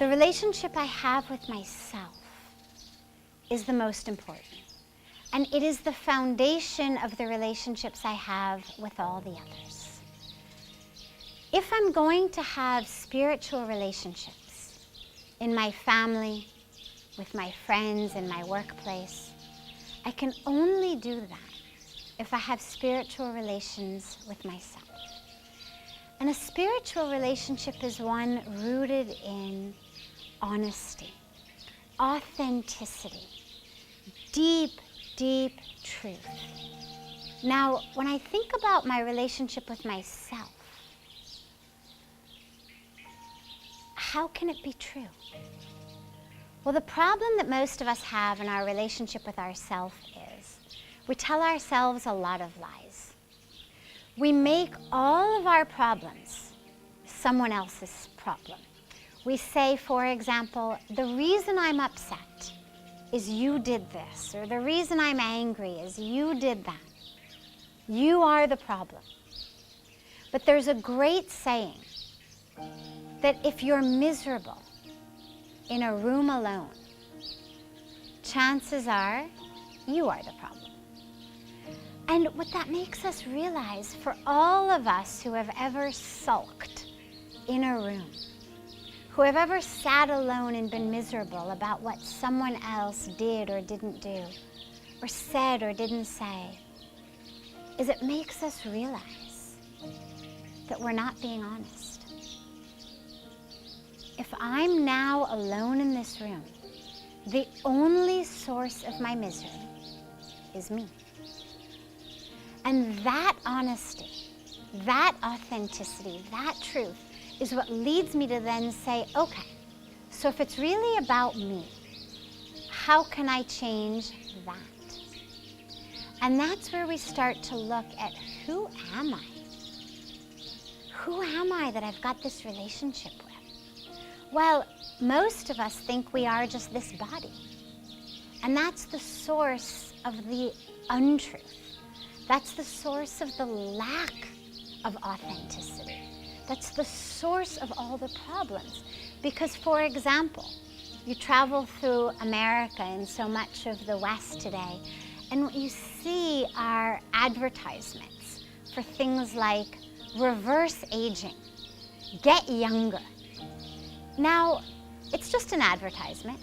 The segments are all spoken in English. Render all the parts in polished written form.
The relationship I have with myself is the most important. And it is the foundation of the relationships I have with all the others. If I'm going to have spiritual relationships in my family, with my friends, in my workplace, I can only do that if I have spiritual relations with myself. And a spiritual relationship is one rooted in honesty, authenticity, deep, deep truth. Now, when I think about my relationship with myself, how can it be true? Well, the problem that most of us have in our relationship with ourselves is we tell ourselves a lot of lies. We make all of our problems someone else's problem. We say, for example, the reason I'm upset is you did this, or the reason I'm angry is you did that. You are the problem. But there's a great saying that if you're miserable in a room alone, chances are you are the problem. And what that makes us realize, for all of us who have ever sulked in a room, who have ever sat alone and been miserable about what someone else did or didn't do, or said or didn't say, is it makes us realize that we're not being honest. If I'm now alone in this room, the only source of my misery is me. And that honesty, that authenticity, that truth is what leads me to then say, okay, so if it's really about me, how can I change that? And that's where we start to look at, who am I? Who am I that I've got this relationship with? Well, most of us think we are just this body. And that's the source of the untruth. That's the source of the lack of authenticity. That's the source of all the problems. Because, for example, you travel through America and so much of the West today, and what you see are advertisements for things like reverse aging, get younger. Now, it's just an advertisement.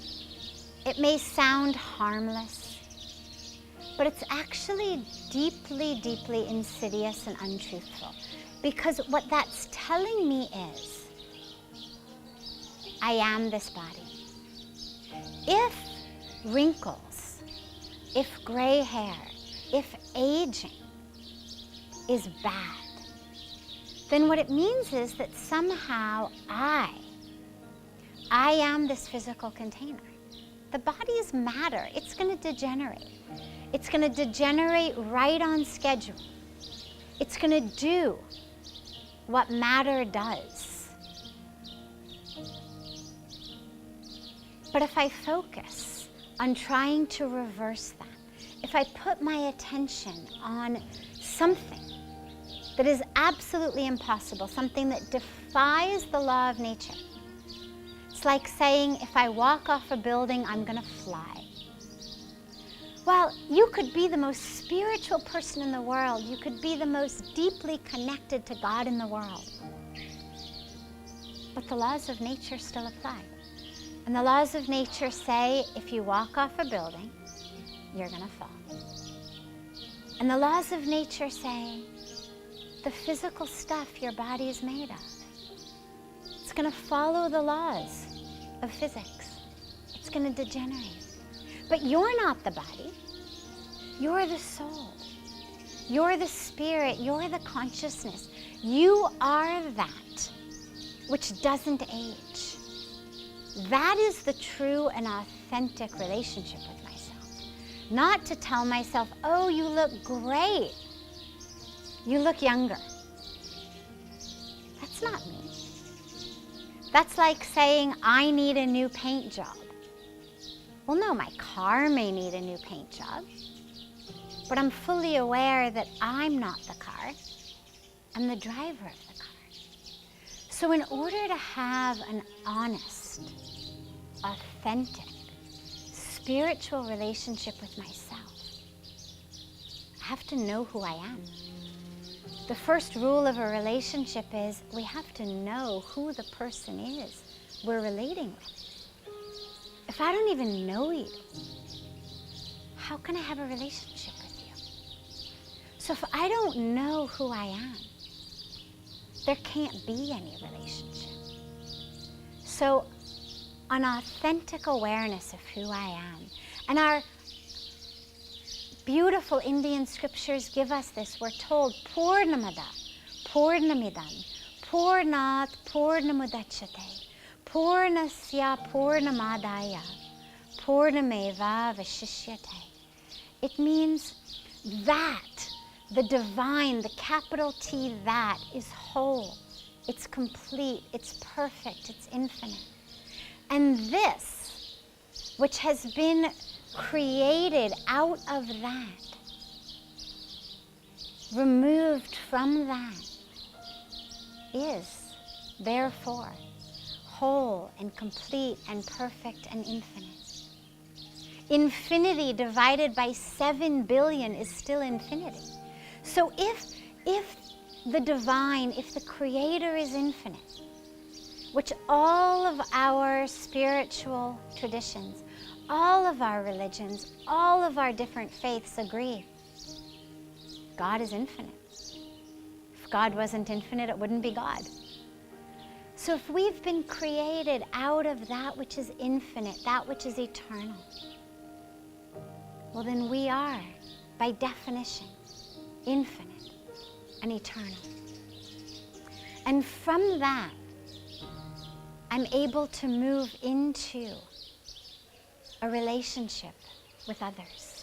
It may sound harmless, but it's actually deeply, deeply insidious and untruthful. Because what that's telling me is, I am this body. If wrinkles, if gray hair, if aging is bad, then what it means is that somehow I am this physical container. The body is matter. It's going to degenerate. It's going to degenerate right on schedule. It's going to do what matter does. But if I focus on trying to reverse that, if I put my attention on something that is absolutely impossible, something that defies the law of nature, it's like saying, if I walk off a building, I'm going to fly. Well, you could be the most spiritual person in the world. You could be the most deeply connected to God in the world. But the laws of nature still apply. And the laws of nature say, if you walk off a building, you're going to fall. And the laws of nature say, the physical stuff your body is made of, it's going to follow the laws of physics. It's going to degenerate. But you're not the body. You're the soul. You're the spirit. You're the consciousness. You are that which doesn't age. That is the true and authentic relationship with myself. Not to tell myself, oh, you look great. You look younger. That's not me. That's like saying, I need a new paint job. Well, no, my car may need a new paint job, but I'm fully aware that I'm not the car. I'm the driver of the car. So in order to have an honest, authentic, spiritual relationship with myself, I have to know who I am. The first rule of a relationship is we have to know who the person is we're relating with. If I don't even know you, how can I have a relationship with you? So if I don't know who I am, there can't be any relationship. So an authentic awareness of who I am, and our beautiful Indian scriptures give us this. We're told, Purnamada, Purnamidam, Purnat Purnamudachyate, Purnasya Purnamadaya, Purnameva Vashishyate. It means that, the divine, the capital T, that is whole, it's complete, it's perfect, it's infinite. And this, which has been created out of that, removed from that, is therefore whole and complete and perfect and infinite. Infinity divided by 7 billion is still infinity. So if the divine, if the Creator is infinite, which all of our spiritual traditions, all of our religions, all of our different faiths agree, God is infinite. If God wasn't infinite, it wouldn't be God. So if we've been created out of that which is infinite, that which is eternal, well then we are, by definition, infinite and eternal. And from that, I'm able to move into a relationship with others.